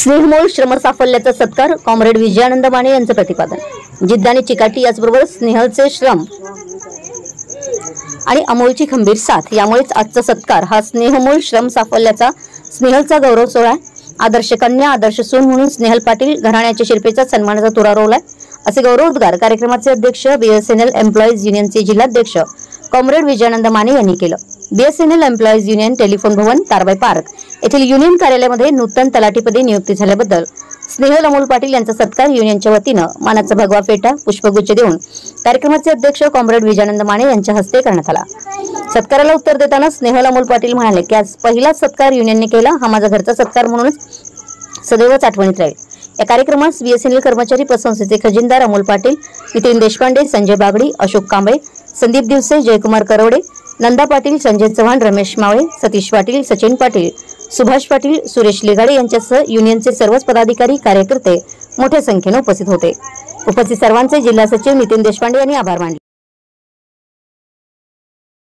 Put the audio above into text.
स्नेहमोल श्रमसाफल्याचा सत्कार कॉम्रेड विजयानंद माने यांचं प्रतिपादन। जिद्द आणि चिकाटी याचबरोबर स्नेहलचे श्रम आणि अमोलची खंबीर साथ यामुळेच आजचा सत्कार हा स्नेहमोल श्रम साफल्याचा स्नेहलचा गौरव सोहळा आहे। आदर्श कन्या आदर्श सून म्हणून स्नेहल पाटील घराण्याच्या शिरपेचा सन्मानाचा तुरा रोवलाय असे गौरवोद्गार कार्यक्रमाचे अध्यक्ष बीएसएनएल एम्प्लॉईज युनियनचे जिल्हाध्यक्ष कॉम्रेड विजयानंद माने यांनी केलं। बीएसएनएल एम्प्लॉईज युनियन टेलिफोन भवन तारबाई पार्क येथील युनियन कार्यालयामध्ये नूतन तलाठीपदी नियुक्ती झाल्याबद्दल स्नेहल अमोल पाटील यांचा सत्कार युनियनच्या वतीनं मानाचा भगवा फेटा पुष्पगुच्छ देऊन कार्यक्रमाचे अध्यक्ष कॉम्रेड विजयानंद माने यांच्या हस्ते करण्यात आला। सत्काराला उत्तर देताना स्नेहल अमोल पाटील म्हणाले की आज पहिला सत्कार युनियनने केला, हा माझा घरचा सत्कार म्हणूनच सदैवच आठवणीत राहील। या कार्यक्रमास बीएसएनएल कर्मचारी पतसंस्थेचे खजिनदार अमोल पाटील, नितीन देशपांडे, संजय बागडी, अशोक कांबळे, संदीप दिवसे, जयकुमार करवडे, नंदा पाटील, संजय चव्हाण, रमेश मावळे, सतीश पाटील, सचिन पाटील, सुभाष पाटील, सुरेश लिगाडे यांच्यासह युनियनचे सर्वच पदाधिकारी कार्यकर्ते मोठ्या संख्येने उपस्थित होते। उपस्थित सर्वांचे जिल्हा सचिव नितीन देशपांडे यांनी आभार मानले।